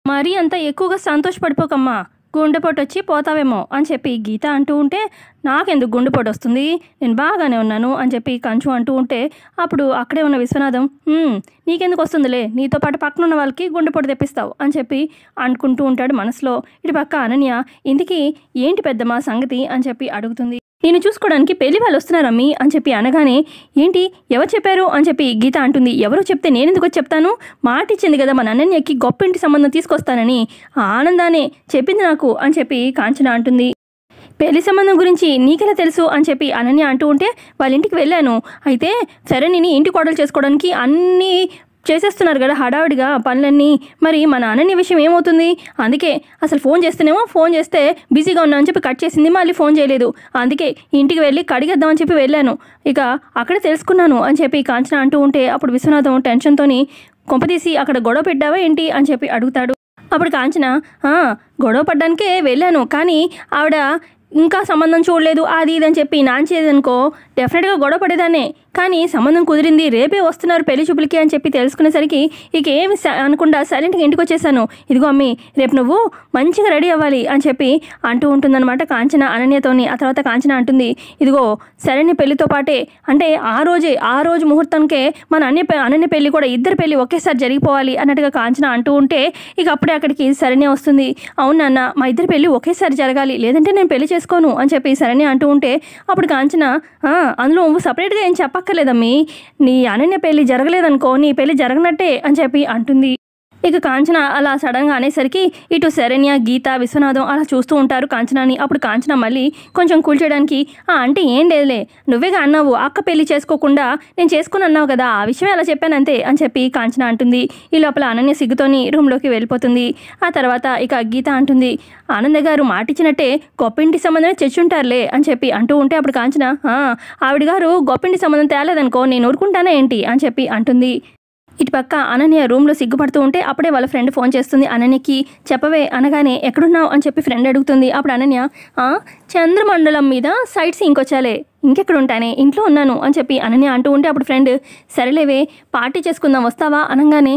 మరీ అంత ఎక్కువగా సంతోషపడిపోకమ్మా, గుండెపోటు వచ్చి పోతావేమో అని చెప్పి గీత అంటూ ఉంటే, నాకెందుకు గుండెపోటు వస్తుంది, నేను బాగానే ఉన్నాను అని చెప్పి కంచు అంటూ ఉంటే, అప్పుడు అక్కడే ఉన్న విశ్వనాథం, నీకెందుకు వస్తుందిలే, నీతో పాటు పక్కన ఉన్న వాళ్ళకి గుండెపోటు తెప్పిస్తావు అని చెప్పి అనుకుంటూ ఉంటాడు మనసులో. ఇటు పక్క అనన్య, ఇందుకీ ఏంటి పెద్దమ్మా సంగతి అని చెప్పి అడుగుతుంది. నేను చూసుకోవడానికి పెళ్లి వాళ్ళు వస్తున్నారమ్మి అని చెప్పి అనగానే, ఏంటి ఎవరు చెప్పారు అని చెప్పి గీత అంటుంది. ఎవరో చెప్తే నేనెందుకు చెప్తాను, మాట ఇచ్చింది కదా మన అనన్యకి గొప్పింటి సంబంధం తీసుకొస్తానని, ఆ ఆనందానే చెప్పింది నాకు అని చెప్పి కాంచన అంటుంది. పెళ్లి సంబంధం గురించి నీకెలా తెలుసు అని చెప్పి అనన్య అంటూ ఉంటే, వాళ్ళ ఇంటికి వెళ్ళాను, అయితే సరే నేను ఇంటి కోడలు చేసుకోవడానికి అన్నీ చేసేస్తున్నారు కదా హడావిడిగా పనులన్నీ, మరి మన అనన్య విషయం ఏమవుతుంది, అందుకే అసలు ఫోన్ చేస్తేనేమో ఫోన్ చేస్తే బిజీగా ఉన్నా అని చెప్పి కట్ చేసింది, మళ్ళీ ఫోన్ చేయలేదు, అందుకే ఇంటికి వెళ్ళి కడిగేద్దామని చెప్పి వెళ్ళాను, ఇక అక్కడే తెలుసుకున్నాను అని చెప్పి కాంచన అంటూ ఉంటే, అప్పుడు విశ్వనాథం టెన్షన్తోని, కొంపతీసి అక్కడ గొడవ పెట్టావా ఏంటి అని చెప్పి అడుగుతాడు. అప్పుడు కాంచన, గొడవ పడ్డానికే వెళ్ళాను, కానీ ఆవిడ ఇంకా సంబంధం చూడలేదు అది ఇది అని చెప్పి నాంచేదనుకో డెఫినెట్గా గొడవ పడేదాన్నే, కానీ సంబంధం కుదిరింది, రేపే వస్తున్నారు పెళ్లి చూపులకి అని చెప్పి తెలుసుకునేసరికి ఇక ఏమి అనకుండా సైలెంట్గా ఇంటికి వచ్చేసాను, ఇదిగో అమ్మి రేపు నువ్వు మంచిగా రెడీ అవ్వాలి అని చెప్పి అంటూ ఉంటుందన్నమాట కాంచన అనన్యతోని. ఆ తర్వాత కాంచన అంటుంది, ఇదిగో శరణ్య పెళ్లితో పాటే, అంటే ఆ రోజు ముహూర్తానికే మన అనన్య పెళ్లి కూడా, ఇద్దరు పెళ్లి ఒకేసారి జరిగిపోవాలి అన్నట్టుగా కాంచన అంటూ ఉంటే, ఇక అప్పుడే అక్కడికి శరణ్య వస్తుంది. అవును నాన్న, మా ఇద్దరు పెళ్లి ఒకేసారి జరగాలి, లేదంటే నేను పెళ్లి చేసుకోను అని చెప్పి శరణ్య అంటూ ఉంటే, అప్పుడు కాంచన, అందులో నువ్వు సపరేట్గా ఏం చెప్పక్కర్లేదమ్మీ, నీ అనన్య పెళ్లి జరగలేదనుకో నీ పెళ్లి జరగనట్టే అని చెప్పి అంటుంది. ఇక కాంచన అలా సడన్గా అనేసరికి ఇటు శరణ్య, గీత, విశ్వనాథం అలా చూస్తూ ఉంటారు కాంచనాని. అప్పుడు కాంచన మళ్ళీ కొంచెం కూల్చేయడానికి, అంటే ఏం లేదులే, నువ్వేగా అన్నావు అక్క పెళ్లి చేసుకోకుండా నేను చేసుకుని అన్నావు కదా, ఆ విషయం అలా చెప్పాను అంతే అని చెప్పి కాంచన అంటుంది. ఈ లోపల అనన్య సిగ్గుతోని రూమ్లోకి వెళ్ళిపోతుంది. ఆ తర్వాత ఇక గీత అంటుంది, ఆనంద గారు మాటిచ్చినట్టే గొప్పింటి సంబంధమే తెచ్చుంటారులే అని చెప్పి అంటూ ఉంటే, అప్పుడు కాంచన, ఆవిడ గారు గొప్పింటి సంబంధం తేలేదనుకో నేను ఊరుకుంటానా ఏంటి అని చెప్పి అంటుంది. ఇటుపక్క అనన్య రూమ్లో సిగ్గుపడుతూ ఉంటే, అప్పుడే వాళ్ళ ఫ్రెండ్ ఫోన్ చేస్తుంది అనన్యకి. చెప్పవే అనగానే, ఎక్కడున్నావు అని చెప్పి ఫ్రెండ్ అడుగుతుంది. అప్పుడు అనన్య, చంద్రమండలం మీద సైట్ సీయింగ్కి వచ్చాలే, ఇంకెక్కడ ఉంటానే, ఇంట్లో ఉన్నాను అని చెప్పి అనన్య అంటూ ఉంటే, అప్పుడు ఫ్రెండ్, సరేలేవే పార్టీ చేసుకుందాం వస్తావా అనగానే,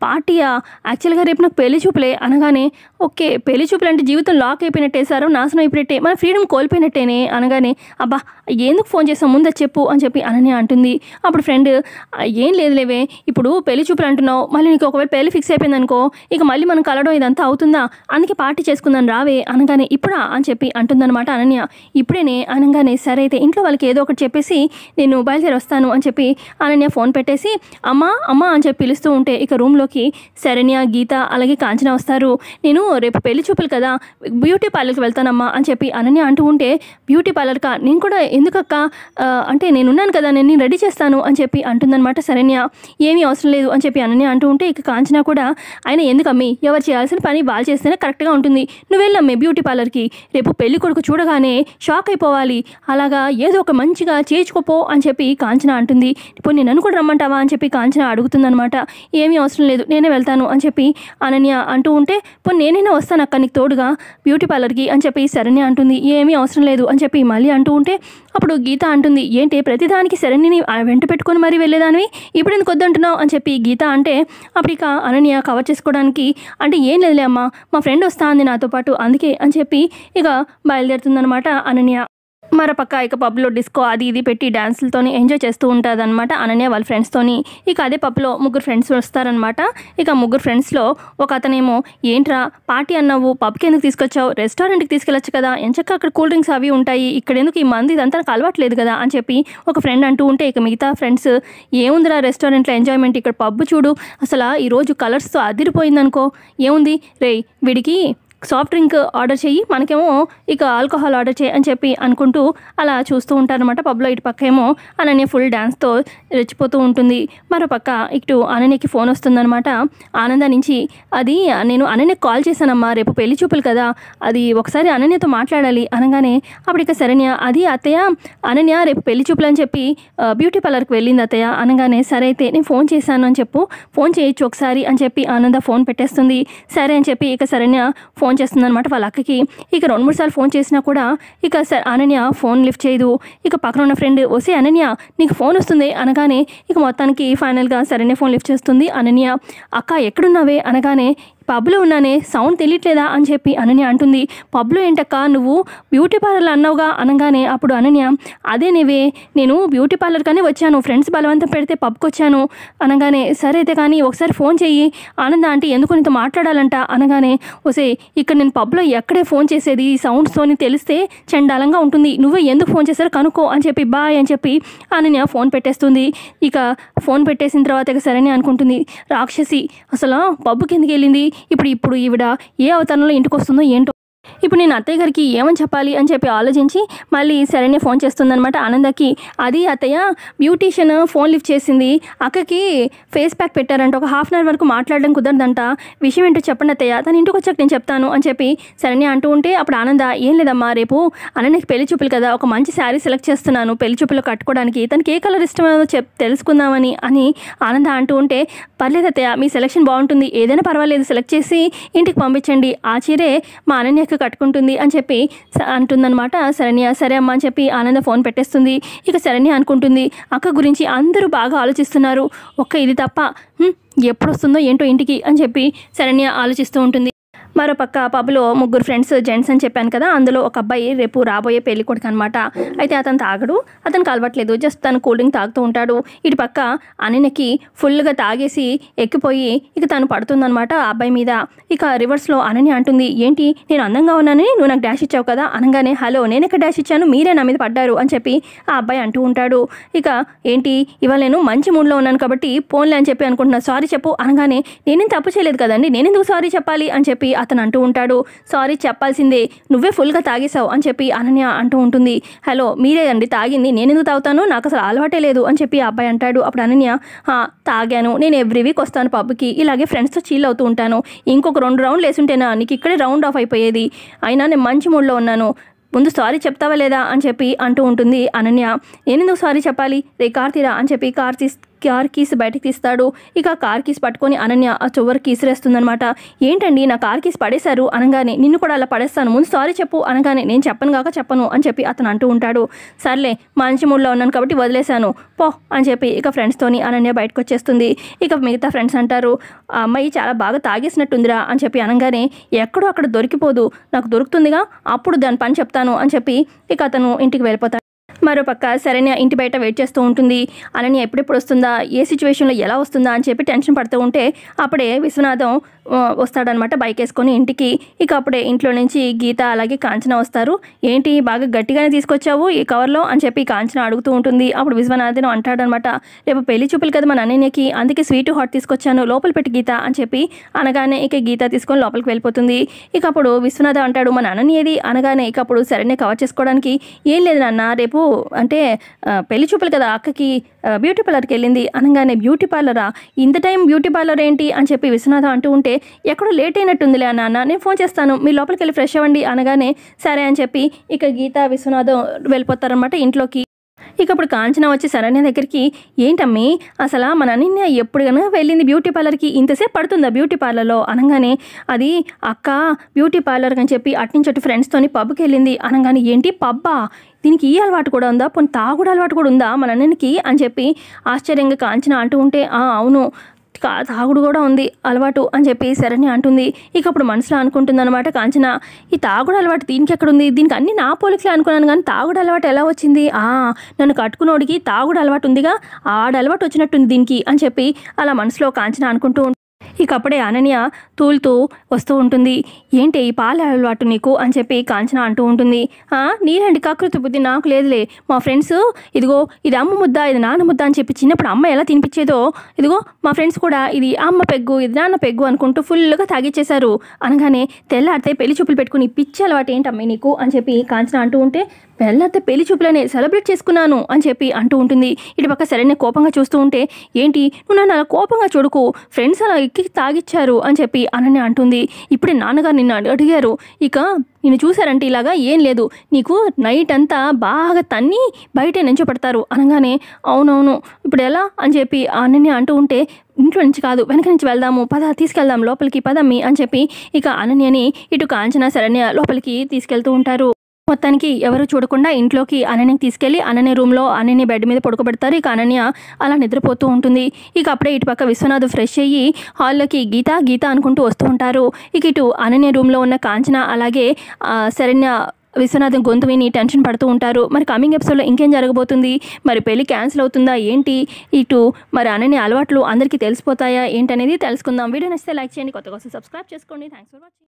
పార్టీయా, యాక్చువల్గా రేపు నాకు పెళ్లి చూపులే అనగానే, ఓకే పెళ్లి చూపులు అంటే జీవితం లాక్ అయిపోయినట్టే సార్, నాశనం అయిపోయినట్టే, మన ఫ్రీడమ్ కోల్పోయినట్టేనే అనగానే, అబ్బా ఎందుకు ఫోన్ చేసావు ముందు చెప్పు అని చెప్పి అనన్య అంటుంది. అప్పుడు ఫ్రెండ్, ఏం లేదులేవే, ఇప్పుడు పెళ్లి చూపులు అంటున్నావు, మళ్ళీ నీకు ఒకవేళ పెళ్లి ఫిక్స్ అయిపోయింది అనుకో, ఇక మళ్ళీ మనం కలవడం ఇదంతా అవుతుందా, అందుకే పార్టీ చేసుకుందాం రావే అనగానే, ఇప్పుడా అని చెప్పి అంటుందన్నమాట అనన్య. ఇప్పుడేనే అనగానే, సరే అయితే ఇంట్లో వాళ్ళకి ఏదో ఒకటి చెప్పేసి నేను బయలుదేరి వస్తాను అని చెప్పి అనన్య ఫోన్ పెట్టేసి, అమ్మా అని చెప్పి పిలుస్తూ ఉంటే, ఇక రూమ్లోకి శరణ్య, గీత అలాగే కాంచన వస్తారు. నేను రేపు పెళ్లి చూపులు కదా బ్యూటీ పార్లర్కి వెళ్తానమ్మా అని చెప్పి అనన్య అంటూ ఉంటే, బ్యూటీ పార్లర్కా, నేను కూడా ఎందుకక్క, అంటే నేనున్నాను కదా నేను రెడీ చేస్తాను అని చెప్పి అంటుందన్నమాట శరణ్య. ఏమీ అవసరం లేదు అని చెప్పి అనన్య అంటూ ఉంటే, ఇక కాంచన కూడా, ఆయన ఎందుకమ్మి, ఎవరు చేయాల్సిన పని వాళ్ళు చేస్తేనే కరెక్ట్గా ఉంటుంది, నువ్వు వెళ్ళమ్మే బ్యూటీ పార్లర్కి, రేపు పెళ్లి కొడుకు చూడగానే షాక్ అయిపోవాలి, అలాగా ఏదో ఒక మంచిగా చేయించుకోపో అని చెప్పి కాంచన అంటుంది. ఇప్పుడు నేను కూడా రమ్మంటావా అని చెప్పి కాంచన అడుగుతుందనమాట. ఏమీ అవసరం లేదు నేనే వెళ్తాను అని చెప్పి అనన్య అంటూ ఉంటే, ఇప్పుడు నేనైనా వస్తాను అక్క నీకు తోడుగా బ్యూటీ పార్లర్కి అని చెప్పి శరణ్య అంటుంది. ఏమీ అవసరం లేదు అని చెప్పి మళ్ళీ అంటూ ఉంటే, అప్పుడు గీత అంటుంది, ఏంటి ప్రతిదానికి శరణ్యని వెంట పెట్టుకొని మరీ వెళ్ళేదానివి, ఇప్పుడు ఎందుకు వద్దంటున్నావు అని చెప్పి గీత అంటే, అప్పుడు ఇక అనన్య కవర్ చేసుకోవడానికి, అంటే ఏం లేదులే అమ్మా, మా ఫ్రెండ్ వస్తా అంది నాతో పాటు అందుకే అని చెప్పి ఇక బయలుదేరుతుందనమాట అనన్య. మరోపక్క ఇక పబ్లో డిస్కో అది ఇది పెట్టి డ్యాన్సులతోని ఎంజాయ్ చేస్తూ ఉంటుంది అనమాట అనన్య వాళ్ళ ఫ్రెండ్స్తోని. ఇక అదే పబ్లో ముగ్గురు ఫ్రెండ్స్ వస్తారనమాట. ఇక ముగ్గురు ఫ్రెండ్స్లో ఒక అతనేమో, ఏంట్రా పార్టీ అన్నావు పబ్కి ఎందుకు తీసుకొచ్చావు, రెస్టారెంట్కి తీసుకెళ్ళచ్చు కదా, ఎంచక్క అక్కడ కూల్ డ్రింక్స్ అవి ఉంటాయి, ఇక్కడ ఎందుకు ఈ మంది ఇదంతా నాకు అలవాట్లేదు కదా అని చెప్పి ఒక ఫ్రెండ్ అంటూ ఉంటే, ఇక మిగతా ఫ్రెండ్స్, ఏముందిరా రెస్టారెంట్లో ఎంజాయ్మెంట్, ఇక్కడ పబ్ చూడు అసలు ఈరోజు కలర్స్తో అదిరిపోయిందనుకో, ఏముంది రే వీడికి సాఫ్ట్ డ్రింక్ ఆర్డర్ చెయ్యి, మనకేమో ఇక ఆల్కహాల్ ఆర్డర్ చేయి అని చెప్పి అనుకుంటూ అలా చూస్తూ ఉంటారనమాట పబ్లో. ఇటు పక్క ఏమో అనన్య ఫుల్ డ్యాన్స్తో రెచ్చిపోతూ ఉంటుంది. మరోపక్క ఇటు అనన్యకి ఫోన్ వస్తుందనమాట ఆనంద నుంచి. అది నేను అనన్యకి కాల్ చేశానమ్మా, రేపు పెళ్లి చూపులు కదా, అది ఒకసారి అనన్యతో మాట్లాడాలి అనగానే, అప్పుడు ఇక శరణ్య, అది అత్తయ్య అనన్య రేపు పెళ్లి చూపులు అని చెప్పి బ్యూటీ పార్లర్కి వెళ్ళింది అత్తయ్య అనగానే, సరే అయితే నేను ఫోన్ చేశాను అని చెప్పు, ఫోన్ చేయొచ్చు ఒకసారి అని చెప్పి ఆనంద ఫోన్ పెట్టేస్తుంది. సరే అని చెప్పి ఇక శరణ్య ఫోన్ చేస్తుందనమాట వాళ్ళ అక్కకి. ఇక 2-3 సార్లు ఫోన్ చేసినా కూడా ఇక అనన్య ఫోన్ లిఫ్ట్ చేయదు. ఇక పక్కన ఉన్న ఫ్రెండ్, వస్తే అనన్య నీకు ఫోన్ వస్తుంది అనగానే, ఇక మొత్తానికి ఫైనల్గా శరణ్య ఫోన్ లిఫ్ట్ చేస్తుంది అనన్య. అక్క ఎక్కడున్నావే అనగానే, పబ్లో ఉన్నానే, సౌండ్ తెలియట్లేదా అని చెప్పి అనన్య అంటుంది. పబ్లో ఏంటక్క, నువ్వు బ్యూటీ పార్లర్లో అన్నావుగా అనగానే అప్పుడు అనన్య, అదే నేను బ్యూటీ పార్లర్ కానీ వచ్చాను, ఫ్రెండ్స్ బలవంతం పెడితే పబ్కి వచ్చాను అనగానే, సరే అయితే కానీ ఒకసారి ఫోన్ చెయ్యి, ఆనంద ఆంటీ ఎందుకు నీతో మాట్లాడాలంట అనగానే, ఓసే ఇక్కడ నేను పబ్లో ఎక్కడే ఫోన్ చేసేది, ఈ సౌండ్స్తోని తెలిస్తే చండాలంగా ఉంటుంది, నువ్వే ఎందుకు ఫోన్ చేశారో కనుక్కో అని చెప్పి బాయ్ అని చెప్పి అనన్య ఫోన్ పెట్టేస్తుంది. ఇక ఫోన్ పెట్టేసిన తర్వాత ఇక సరేనే అనుకుంటుంది, రాక్షసి అసలు పబ్కి ఎందుకు వెళ్ళింది, ఇప్పుడు ఈవిడ ఏ అవతారంలో ఇంటికి వస్తుందో ఏంటో, ఇప్పుడు నేను అత్తయ్య గారికి ఏమని చెప్పాలి అని చెప్పి ఆలోచించి మళ్ళీ సరేనే ఫోన్ చేస్తుందనమాట ఆనందకి. అది అత్తయ్య బ్యూటీషియన్ ఫోన్ లిఫ్ట్ చేసింది, అక్కకి ఫేస్ ప్యాక్ పెట్టారంట, ఒక హాఫ్ అన్ అవర్ వరకు మాట్లాడడం కుదరదంట, విషయం ఏంటో చెప్పండి అత్తయ్య, తను ఇంటికి వచ్చాక నేను చెప్తాను అని చెప్పి సరేనే అంటూ ఉంటే అప్పుడు ఆనంద, ఏం లేదమ్మా రేపు అనన్యకి పెళ్లి చూపులు కదా, ఒక మంచి శారీ సెలెక్ట్ చేస్తున్నాను పెళ్లి చూపులు కట్టుకోవడానికి, తనకి ఏ కలర్ ఇష్టమో తెలుసుకుందామని అని ఆనంద అంటూ ఉంటే, పర్లేదు అత్తయ్య మీ సెలెక్షన్ బాగుంటుంది, ఏదైనా పర్వాలేదు సెలెక్ట్ చేసి ఇంటికి పంపించండి, ఆ చీరే మా అనన్యకి కట్టుకుంటుంది అని చెప్పి అంటుందన్నమాట శరణ్య. సరే అమ్మ అని చెప్పి ఆనంద ఫోన్ పెట్టేస్తుంది. ఇక శరణ్య అనుకుంటుంది, అక్క గురించి అందరూ బాగా ఆలోచిస్తున్నారు, ఒక్క ఇది తప్ప ఎప్పుడు వస్తుందో ఏంటో ఇంటికి అని చెప్పి శరణ్య ఆలోచిస్తూ ఉంటుంది. మరోపక్క పబ్లో ముగ్గురు ఫ్రెండ్స్ జెంట్స్ అని చెప్పాను కదా, అందులో ఒక అబ్బాయి రేపు రాబోయే పెళ్లి కొడుకు అనమాట. అయితే అతను తాగడు, అతనికి అలవట్లేదు, జస్ట్ తను కూల్ డ్రింక్ తాగుతూ ఉంటాడు. ఇటు పక్క అనన్యకి ఫుల్గా తాగేసి ఎక్కిపోయి ఇక తను పడుతుందనమాట ఆ అబ్బాయి మీద. ఇక రివర్స్లో అనన్య అంటుంది, ఏంటి నేను అందంగా ఉన్నానని నువ్వు నాకు డాష్ ఇచ్చావు కదా అనగానే, హలో నేను ఎక్కడ డాష్ ఇచ్చాను, మీరే నా మీద పడ్డారు అని చెప్పి ఆ అబ్బాయి అంటూ ఉంటాడు. ఇక ఏంటి ఇవాళ నేను మంచి మూడ్లో ఉన్నాను కాబట్టి పోన్లే అని చెప్పి అనుకుంటున్నా, సారీ చెప్పు అనగానే, నేనేం తప్పు చేయలేదు కదండి, నేనెందుకు సారీ చెప్పాలి అని చెప్పి అతను అంటూ ఉంటాడు. సారీ చెప్పాల్సిందే, నువ్వే ఫుల్గా తాగేసావు అని చెప్పి అనన్య అంటూ ఉంటుంది. హలో మీరే అండి తాగింది, నేను ఎందుకు తాగుతాను, నాకు అసలు అలవాటే లేదు అని చెప్పి ఆ అబ్బాయి అంటాడు. అప్పుడు అనన్య, తాగాను, నేను ఎవ్రీ వీక్ వస్తాను పబ్కి, ఇలాగే ఫ్రెండ్స్తో చిల్ అవుతూ ఉంటాను, ఇంకొక 2 రౌండ్లు వేసుంటేనా నీకు ఇక్కడే రౌండ్ ఆఫ్ అయిపోయేది, అయినా నేను మంచి మూడ్లో ఉన్నాను, ముందు సారీ చెప్తావా లేదా అని చెప్పి అంటూ ఉంటుంది అనన్య. నేనెందుకు సారీ చెప్పాలి, రే కార్ తీరా అని చెప్పి కార్ కీస్ బయటకు తీస్తాడు. ఇక కార్ కీస్ పట్టుకొని అనన్య ఆ చివరికి ఇసిరేస్తుందనమాట. ఏంటండి నా కార్ కీస్ పడేశారు అనగానే, నిన్ను కూడా అలా పడేస్తాను, ముందు సారీ చెప్పు అనగానే, నేను చెప్పను కాక చెప్పను అని చెప్పి అతను అంటూ ఉంటాడు. సర్లే మంచి మూడ్లో ఉన్నాను కాబట్టి వదిలేశాను పో అని చెప్పి ఇక ఫ్రెండ్స్తోని అనన్య బయటకు వచ్చేస్తుంది. ఇక మిగతా ఫ్రెండ్స్ అంటారు, ఆ అమ్మాయి చాలా బాగా తాగేసినట్టుందిరా అని చెప్పి అనగానే, ఎక్కడో అక్కడ దొరికిపోదు, నాకు దొరుకుతుందిగా అప్పుడు దాని పని చెప్తాను అని చెప్పి ఇక అతను ఇంటికి వెళ్ళిపోతాడు. మరోపక్క శరణ్య ఇంటి బయట వెయిట్ చేస్తూ ఉంటుంది. అనన్య ఎప్పుడెప్పుడు వస్తుందా, ఏ సిచ్యువేషన్లో ఎలా వస్తుందా అని చెప్పి టెన్షన్ పడుతూ ఉంటే అప్పుడే విశ్వనాథం వస్తాడనమాట బైక్ వేసుకొని ఇంటికి. ఇక అప్పుడే ఇంట్లో నుంచి గీత అలాగే కాంచన వస్తారు. ఏంటి బాగా గట్టిగానే తీసుకొచ్చావు ఈ కవర్లో అని చెప్పి కాంచన అడుగుతూ ఉంటుంది. అప్పుడు విశ్వనాథన్ అంటాడనమాట, రేపు పెళ్లి చూపులు కదా మన అనన్యకి, అందుకే స్వీట్ హాట్ తీసుకొచ్చాను, లోపల పెట్టి గీత అని చెప్పి అనగానే ఇక గీత తీసుకొని లోపలికి వెళ్ళిపోతుంది. ఇక అప్పుడు విశ్వనాథం అంటాడు, మన అనన్య ఏది అనగానే ఇక అప్పుడు శరణ్య కవర్ చేసుకోవడానికి, ఏం లేదు నాన్న రేపు అంటే పెళ్లి చూపులు కదా అక్కకి బ్యూటీ పార్లర్కి వెళ్ళింది అనగానే, బ్యూటీ పార్లరా, ఇంత టైం బ్యూటీ పార్లర్ ఏంటి అని చెప్పి విశ్వనాథం అంటూ ఉంటే, ఎక్కడో లేట్ అయినట్టుందిలే నాన్న, నేను ఫోన్ చేస్తాను, మీ లోపలికి వెళ్ళి ఫ్రెష్ అవ్వండి అనగానే సరే అని చెప్పి ఇక గీత విశ్వనాథం వెళ్ళిపోతారనమాట ఇంట్లోకి. ఇక అప్పుడు కాంచన వచ్చి శరణ్య దగ్గరికి, ఏంటమ్మి అసలు మన అనన్య ఎప్పుడు కనుక వెళ్ళింది బ్యూటీ పార్లర్కి, ఇంతసేపు పడుతుందా బ్యూటీ పార్లర్లో అనగానే, అది అక్క బ్యూటీ పార్లర్ అని చెప్పి అట్నుంచి అటు ఫ్రెండ్స్తోని పబ్కి వెళ్ళింది అనగానే, ఏంటి పబ్బా, దీనికి ఈ అలవాటు కూడా ఉందా, పోనీ తాగుడు అలవాటు కూడా ఉందా మన అన్నకి అని చెప్పి ఆశ్చర్యంగా కాంచన అంటూ ఉంటే, అవును తాగుడు కూడా ఉంది అలవాటు అని చెప్పి శరణ్య అంటుంది. ఇక అప్పుడు మనసులో అనుకుంటుంది అనమాట కాంచన, ఈ తాగుడు అలవాటు దీనికి ఎక్కడుంది, దీనికి అన్ని నా పోలికలే అనుకున్నాను కానీ తాగుడు అలవాటు ఎలా వచ్చింది, నన్ను కట్టుకున్నోడికి తాగుడు అలవాటు ఉందిగా, ఆడ అలవాటు వచ్చినట్టుంది దీనికి అని చెప్పి అలా మనసులో కాంచన అనుకుంటూ ఇక అప్పుడే అనన్య తూలుతూ వస్తూ ఉంటుంది. ఏంటి ఈ పాల అలవాటు నీకు అని చెప్పి కాంచన అంటూ ఉంటుంది. నీలాంటి కకృతి బుద్ధి నాకు లేదులే, మా ఫ్రెండ్స్ ఇదిగో ఇది అమ్మ ముద్ద ఇది నాన్న ముద్ద అని చెప్పి చిన్నప్పుడు అమ్మ ఎలా తినిపించేదో, ఇదిగో మా ఫ్రెండ్స్ కూడా ఇది అమ్మ పెగ్గు ఇది నాన్న పెగ్గు అనుకుంటూ ఫుల్గా తాగిచ్చేశారు అనగానే, తెల్లారితే పెళ్లి చూపులు పెట్టుకుని పిచ్చి అలవాటు ఏంటమ్మే నీకు అని చెప్పి కాంచన అంటూ ఉంటే, పెళ్ళతే పెళ్లి చూపులనే సెలబ్రేట్ చేసుకున్నాను అని చెప్పి అంటూ ఉంటుంది. ఇటు పక్క సరైన కోపంగా చూస్తూ ఉంటే, ఏంటి నువ్వు నన్ను అలా కోపంగా చూడుకు, ఫ్రెండ్స్ అలా ఎక్కి తాగిచ్చారు అని చెప్పి అనన్య అంటుంది. ఇప్పుడే నాన్నగారు నిన్ను అడిగారు, ఇక నిన్ను చూశారంటే ఇలాగా ఏం లేదు, నీకు నైట్ అంతా బాగా తన్ని బయటే నించోపెడతారు అనగానే, అవునవును ఇప్పుడు ఎలా అని చెప్పి అనన్య అంటూ ఉంటే, ఇంట్లో నుంచి కాదు వెనక నుంచి వెళ్దాము పద తీసుకెళ్దాం లోపలికి పదమ్మి అని చెప్పి ఇక అనన్యని ఇటు కాంచన శరణ్య లోపలికి తీసుకెళ్తూ ఉంటారు. మొత్తానికి ఎవరు చూడకుండా ఇంట్లోకి అనన్యని తీసుకెళ్లి అనన్య రూమ్లో అనన్య బెడ్ మీద పడుకోబెడతారు. ఇక అనన్య అలా నిద్రపోతూ ఉంటుంది. ఇక అప్పుడే ఇటుపక్క విశ్వనాథ్ ఫ్రెష్ అయ్యి హాల్లోకి గీత గీత అనుకుంటూ వస్తూ ఉంటారు. ఇక ఇటు అనన్య రూమ్లో ఉన్న కాంచన అలాగే శరణ్య విశ్వనాథం గొంతు విని టెన్షన్ పడుతూ ఉంటారు. మరి కమింగ్ ఎపిసోడ్లో ఇంకేం జరగబోతుంది, మరి పెళ్లి క్యాన్సిల్ అవుతుందా ఏంటి, ఇటు మరి అనన్య అలవాట్లు అందరికీ తెలిసిపోతాయా ఏంటనేది తెలుసుకుందాం. వీడియో నచ్చితే లైక్ చేయండి, కొత్త కోసం సబ్స్క్రైబ్ చేసుకోండి. Thanks for watching.